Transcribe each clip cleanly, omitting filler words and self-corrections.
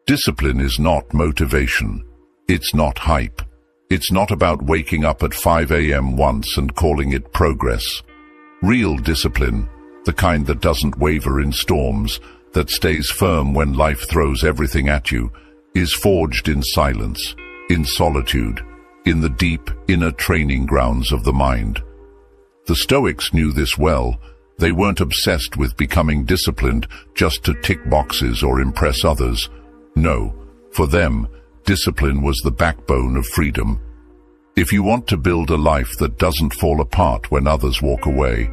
Discipline is not motivation. It's not hype. It's not about waking up at 5 a.m. once and calling it progress. Real discipline, the kind that doesn't waver in storms, that stays firm when life throws everything at you, is forged in silence, in solitude, in the deep inner training grounds of the mind. The Stoics knew this well. They weren't obsessed with becoming disciplined just to tick boxes or impress others. No, for them, discipline was the backbone of freedom. If you want to build a life that doesn't fall apart when others walk away,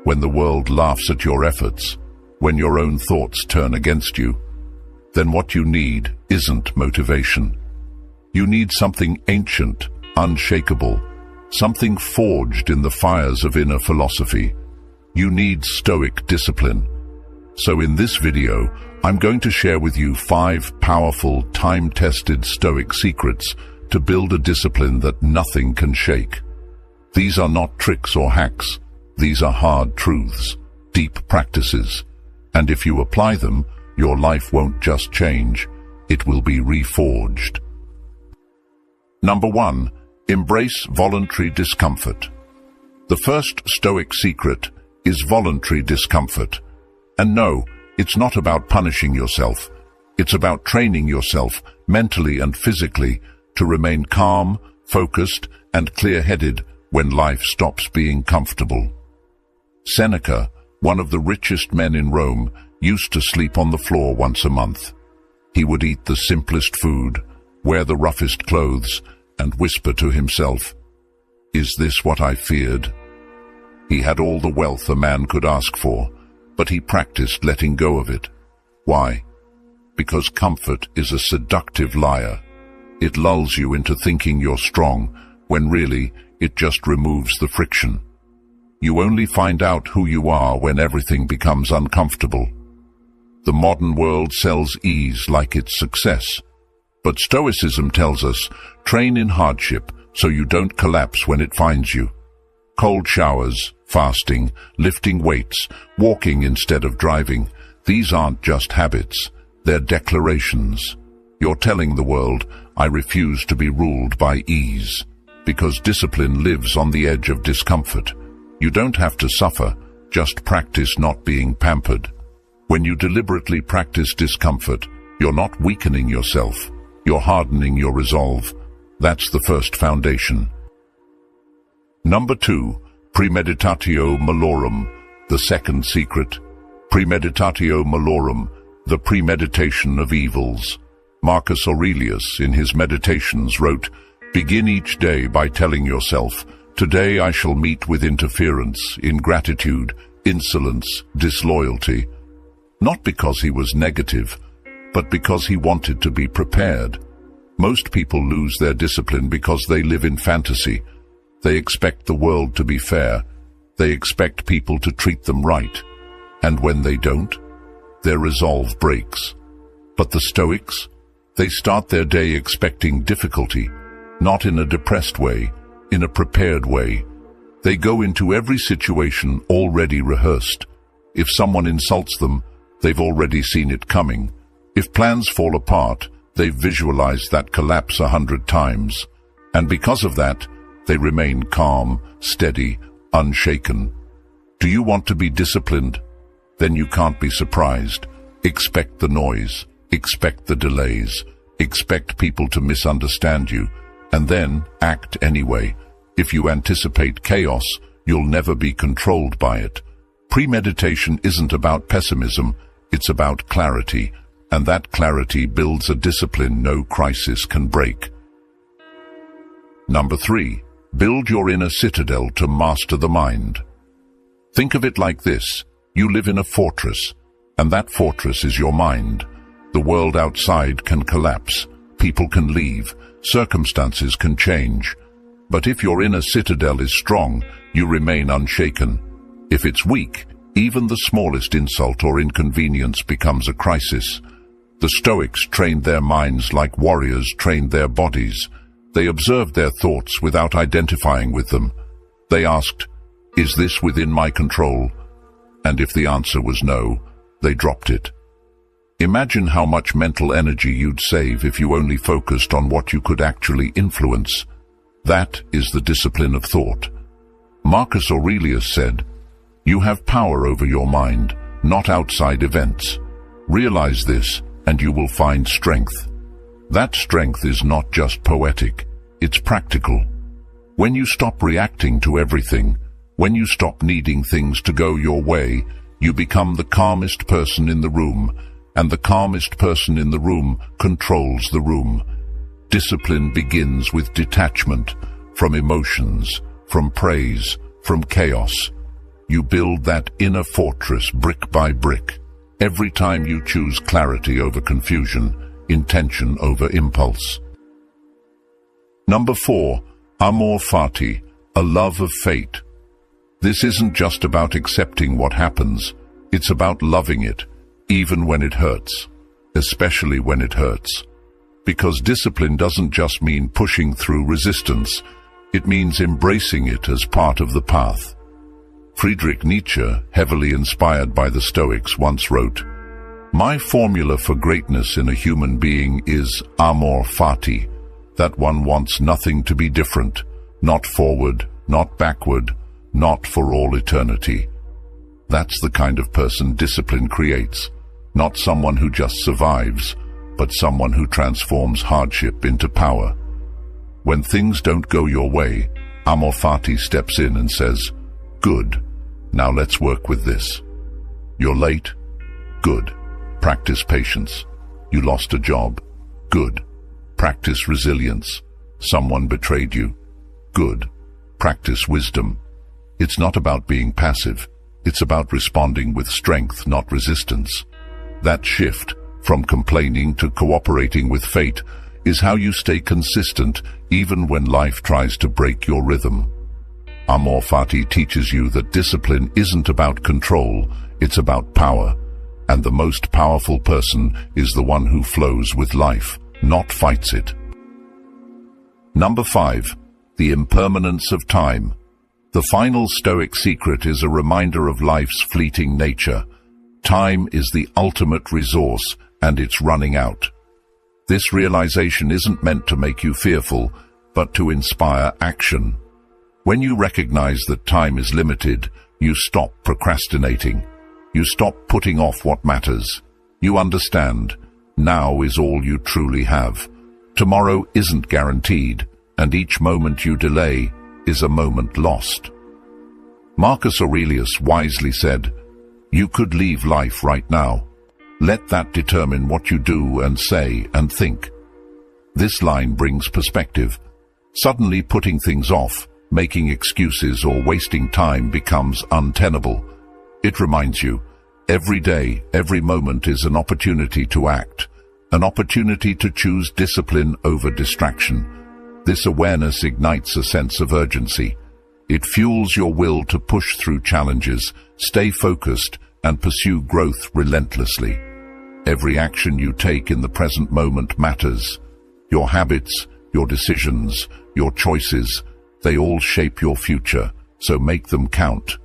when the world laughs at your efforts, when your own thoughts turn against you, then what you need isn't motivation. You need something ancient, unshakable, something forged in the fires of inner philosophy. You need Stoic discipline. So in this video, I'm going to share with you 5 powerful, time-tested Stoic secrets to build a discipline that nothing can shake. These are not tricks or hacks. These are hard truths, deep practices. And if you apply them, your life won't just change, it will be reforged. Number 1. Embrace voluntary discomfort. The first Stoic secret is voluntary discomfort. And no, it's not about punishing yourself. It's about training yourself, mentally and physically, to remain calm, focused, and clear-headed when life stops being comfortable. Seneca, one of the richest men in Rome, used to sleep on the floor once a month. He would eat the simplest food, wear the roughest clothes, and whisper to himself, "Is this what I feared?" He had all the wealth a man could ask for, but he practiced letting go of it. Why? Because comfort is a seductive liar. It lulls you into thinking you're strong, when really it just removes the friction. You only find out who you are when everything becomes uncomfortable. The modern world sells ease like it's success. But Stoicism tells us, train in hardship so you don't collapse when it finds you. Cold showers, fasting, lifting weights, walking instead of driving, these aren't just habits, they're declarations. You're telling the world, I refuse to be ruled by ease, because discipline lives on the edge of discomfort. You don't have to suffer, just practice not being pampered. When you deliberately practice discomfort, you're not weakening yourself, you're hardening your resolve. That's the first foundation. Number 2, premeditatio malorum, the second secret. Premeditatio malorum, the premeditation of evils. Marcus Aurelius, in his Meditations, wrote, "Begin each day by telling yourself, today I shall meet with interference, ingratitude, insolence, disloyalty." Not because he was negative, but because he wanted to be prepared. Most people lose their discipline because they live in fantasy. They expect the world to be fair. They expect people to treat them right. And when they don't, their resolve breaks. But the Stoics, they start their day expecting difficulty, not in a depressed way, in a prepared way. They go into every situation already rehearsed. If someone insults them, they've already seen it coming. If plans fall apart, they've visualized that collapse 100 times. And because of that, they remain calm, steady, unshaken. Do you want to be disciplined? Then you can't be surprised. Expect the noise, expect the delays, expect people to misunderstand you, and then act anyway. If you anticipate chaos, you'll never be controlled by it. Premeditation isn't about pessimism, it's about clarity, and that clarity builds a discipline no crisis can break. Number 3, build your inner citadel to master the mind. Think of it like this. You live in a fortress, and that fortress is your mind. The world outside can collapse, people can leave, circumstances can change. But if your inner citadel is strong, you remain unshaken. If it's weak, even the smallest insult or inconvenience becomes a crisis. The Stoics trained their minds like warriors trained their bodies. They observed their thoughts without identifying with them. They asked, "Is this within my control?" And if the answer was no, they dropped it. Imagine how much mental energy you'd save if you only focused on what you could actually influence. That is the discipline of thought. Marcus Aurelius said, "You have power over your mind, not outside events. Realize this, and you will find strength." That strength is not just poetic, it's practical. When you stop reacting to everything, when you stop needing things to go your way, you become the calmest person in the room, and the calmest person in the room controls the room. Discipline begins with detachment from emotions, from praise, from chaos. You build that inner fortress brick by brick. Every time you choose clarity over confusion, intention over impulse. Number 4, amor fati, a love of fate. This isn't just about accepting what happens, it's about loving it, even when it hurts, especially when it hurts. Because discipline doesn't just mean pushing through resistance, it means embracing it as part of the path. Friedrich Nietzsche, heavily inspired by the Stoics, once wrote, "My formula for greatness in a human being is amor fati, that one wants nothing to be different, not forward, not backward, not for all eternity." That's the kind of person discipline creates, not someone who just survives, but someone who transforms hardship into power. When things don't go your way, amor fati steps in and says, "Good, now let's work with this." You're late? Good. Practice patience. You lost a job? Good. Practice resilience. Someone betrayed you? Good. Practice wisdom. It's not about being passive. It's about responding with strength, not resistance. That shift, from complaining to cooperating with fate, is how you stay consistent even when life tries to break your rhythm. Amor fati teaches you that discipline isn't about control, it's about power. And the most powerful person is the one who flows with life, not fights it. Number 5, the impermanence of time. The final Stoic secret is a reminder of life's fleeting nature. Time is the ultimate resource, and it's running out. This realization isn't meant to make you fearful, but to inspire action. When you recognize that time is limited, you stop procrastinating. You stop putting off what matters. You understand, now is all you truly have. Tomorrow isn't guaranteed, and each moment you delay is a moment lost. Marcus Aurelius wisely said, "You could leave life right now. Let that determine what you do and say and think." This line brings perspective. Suddenly putting things off, making excuses or wasting time becomes untenable. It reminds you, every day, every moment is an opportunity to act, an opportunity to choose discipline over distraction. This awareness ignites a sense of urgency. It fuels your will to push through challenges, stay focused, and pursue growth relentlessly. Every action you take in the present moment matters. Your habits, your decisions, your choices, they all shape your future, so make them count.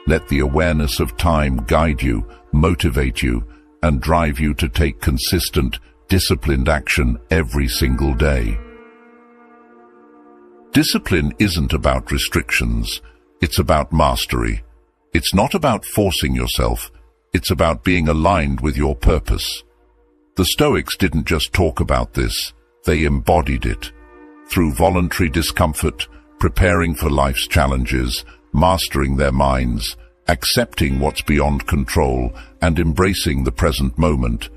Let the awareness of time guide you, motivate you, and drive you to take consistent, disciplined action every single day. Discipline isn't about restrictions, it's about mastery. It's not about forcing yourself, it's about being aligned with your purpose. The Stoics didn't just talk about this, they embodied it. Through voluntary discomfort, preparing for life's challenges, mastering their minds, accepting what's beyond control, and embracing the present moment,